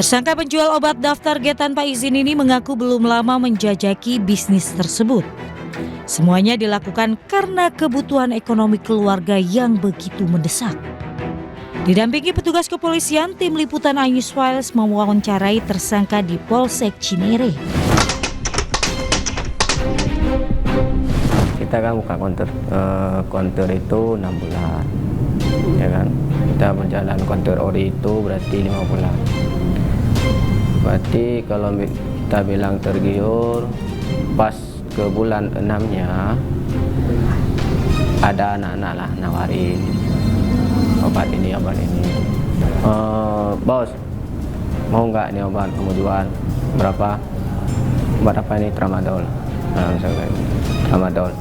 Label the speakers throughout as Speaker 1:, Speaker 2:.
Speaker 1: Tersangka penjual obat daftar G tanpa izin ini mengaku belum lama menjajaki bisnis tersebut. Semuanya dilakukan karena kebutuhan ekonomi keluarga yang begitu mendesak. Didampingi petugas kepolisian, tim liputan iNews Files mewawancarai tersangka di Polsek Cinere.
Speaker 2: Kita kan buka konter itu 6 bulan, ya kan? Kita berjalan konter ori itu berarti 5 bulan. Berarti kalau kita bilang tergiur, pas ke bulan 6-nya ada anak-anak lah nawarin obat ini. Bos, mau nggak ini obat kamu jual? Berapa? Berapa ini tramadol? Nah, misalnya tramadol.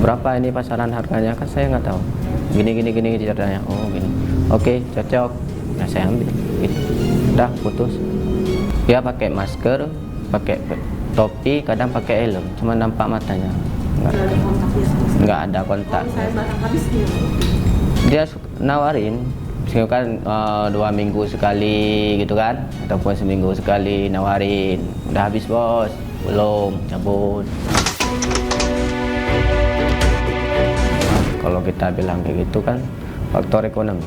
Speaker 2: Berapa ini pasaran harganya? Kan saya nggak tahu. Gini ceritanya. Oh gini. Oke, cocok. Nah saya ambil. Gitu. Udah putus. Dia pakai masker, pakai topi, kadang pakai helm, cuma nampak matanya. Nggak ada kontak. Dia nawarin, kan 2 minggu sekali gitu kan, ataupun seminggu sekali nawarin. Udah habis bos, belum, cabut. Kalau kita bilang kayak gitu kan faktor ekonomi.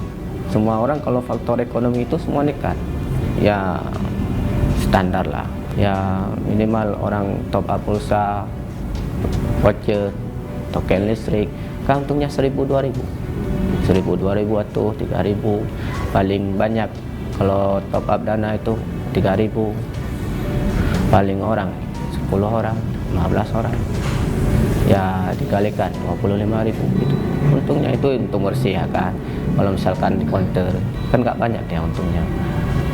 Speaker 2: Semua orang kalau faktor ekonomi itu semua nekat. Ya standar lah. Ya minimal orang top up pulsa, voucher, token listrik, kan untungnya 1.000-2.000. 1.000-2.000 atau 3.000. Paling banyak kalau top up dana itu 3.000. Paling orang 10 orang, 15 orang. Ya dikalikan 25.000 gitu. Untungnya itu untung bersih ya kan. Kalau misalkan di counter kan nggak banyak dia untungnya.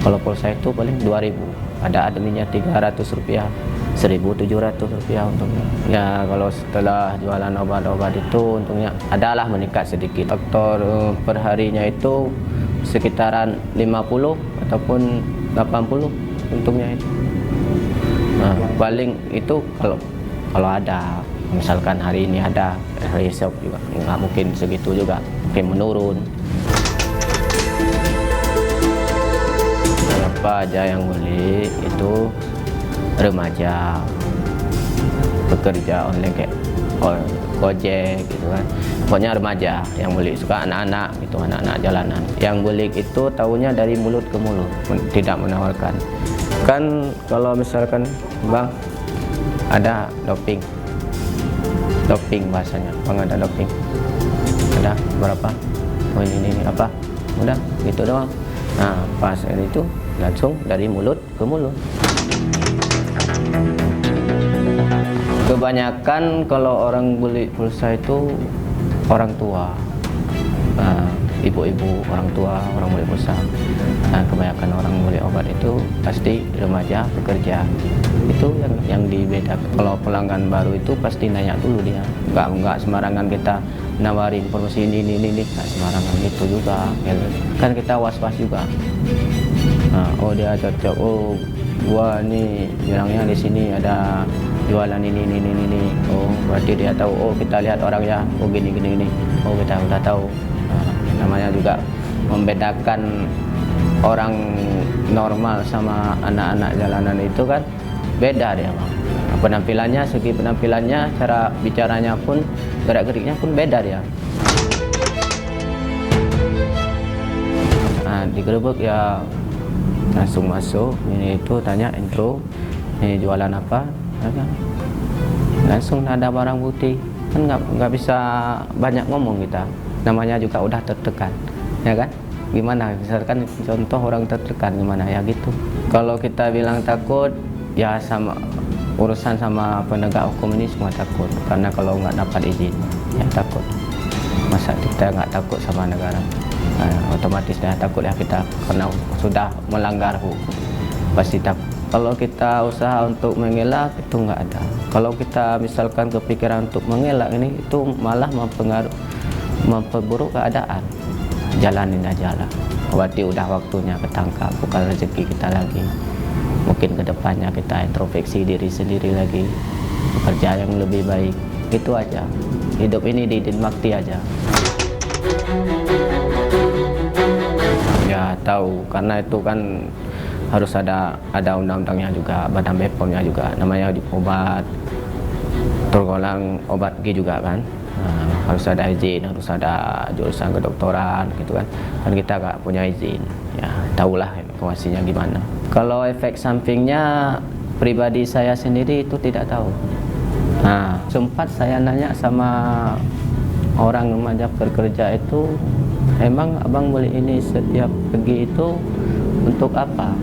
Speaker 2: Kalau pulsa itu paling 2.000. Ada adminnya 300 rupiah, 1.700 rupiah untungnya. Ya kalau setelah jualan obat-obat itu untungnya adalah meningkat sedikit. Faktor perharinya itu sekitaran 50 ataupun 80 untungnya itu. Nah, paling itu kalau ada, misalkan hari ini ada, hari esok juga nggak mungkin segitu juga, mungkin menurun. Siapa aja yang beli itu remaja, bekerja online kayak Gojek gitu kan. Pokoknya remaja yang beli, suka anak-anak gitu, anak-anak jalanan. Yang beli itu tahunya dari mulut ke mulut, tidak menawarkan. Kan kalau misalkan bang ada doping bahasanya, bang ada doping, ada berapa? Oh ini apa? Udah gitu doang. Nah pas itu langsung dari mulut ke mulut. Kebanyakan kalau orang beli pulsa itu orang tua, ibu-ibu, orang tua, orang beli pulsa. Nah, kebanyakan orang beli obat itu pasti remaja, bekerja. Itu yang dibedakan. Kalau pelanggan baru itu pasti nanya dulu dia. Nggak sembarangan kita nawarin promosi ini, nggak sembarangan itu juga. Kan kita was-was juga. Nah, oh dia cocok. Oh, gua nih bilangnya di sini ada jualan ini. Oh, berarti dia tahu. Oh, kita lihat orangnya. Oh, gini. Oh, kita udah tahu. Nah, namanya juga membedakan orang normal sama anak-anak jalanan itu kan beda dia, Bang. Penampilannya, segi penampilannya, cara bicaranya pun, gerak-geriknya pun beda dia. Nah, digerebek ya langsung masuk, ini itu tanya intro, ini jualan apa, ya kan? Langsung ada barang bukti, kan nggak bisa banyak ngomong kita, namanya juga udah tertekan, ya kan? Gimana, misalkan contoh orang tertekan gimana ya gitu. Kalau kita bilang takut, ya sama urusan sama penegak hukum ini semua takut, karena kalau nggak dapat izin, ya takut. Masa kita nggak takut sama negara? Nah, otomatis dah takut ya kita, karena sudah melanggar hukum pasti takut. Kalau kita usaha untuk mengelak itu nggak ada. Kalau kita misalkan kepikiran untuk mengelak ini, itu malah memperburuk keadaan. Jalanin aja lah. Berarti udah waktunya ketangkap, bukan rezeki kita lagi. Mungkin kedepannya kita introspeksi diri sendiri lagi, bekerja yang lebih baik. Itu aja. Hidup ini dinikmati aja. Ya tahu, karena itu kan harus ada undang-undangnya juga, badan BPOM-nya juga, namanya obat tergolong obat G juga kan. Harus ada izin, harus ada jurusan kedokteran gitu kan. Dan kita nggak punya izin, ya tahulah informasinya gimana. Kalau efek sampingnya pribadi saya sendiri itu tidak tahu. Sempat saya nanya sama orang yang mengajak bekerja itu, emang abang beli ini setiap pergi itu untuk apa?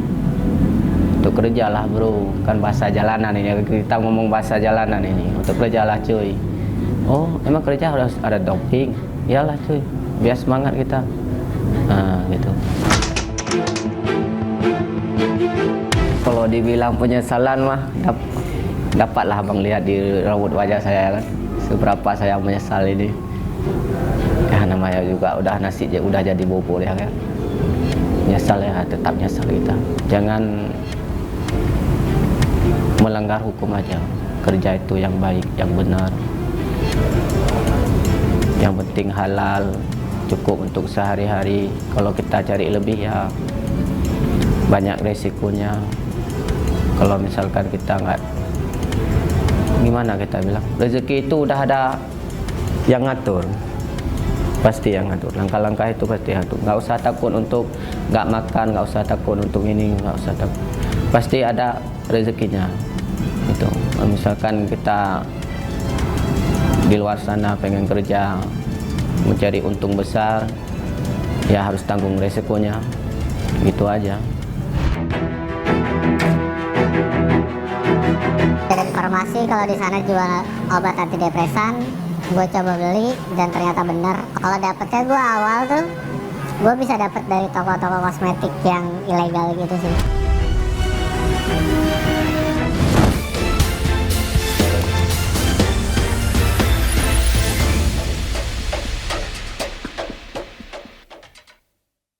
Speaker 2: Untuk kerja lah bro, kan bahasa jalanan ini, kita ngomong bahasa jalanan ini, untuk kerja lah cuy. Oh emang kerja harus ada doping? Iyalah cuy, biar semangat kita. Gitu. Kalau dibilang penyesalan mah dapatlah abang lihat di raut wajah saya kan, seberapa saya menyesal ini. Ya namanya juga udah nasi udah jadi bubur ya kan. Nyesal ya, tetap nyesal kita. Jangan melanggar hukum aja, kerja itu yang baik, yang benar, yang penting halal, cukup untuk sehari-hari. Kalau kita cari lebih ya banyak resikonya. Kalau misalkan kita nggak, gimana kita bilang, rezeki itu udah ada yang ngatur, pasti yang ngatur. Langkah-langkah itu pasti ngatur. Nggak usah takut untuk nggak makan, nggak usah takut untuk ini, nggak usah takut. Pasti ada rezekinya. Itu misalkan kita di luar sana pengen kerja mencari untung besar, ya harus tanggung resikonya, gitu aja.
Speaker 3: Ada informasi kalau di sana jual obat antidepresan, gue coba beli dan ternyata benar. Kalau dapetnya gue awal tuh gue bisa dapet dari toko-toko kosmetik yang ilegal gitu sih.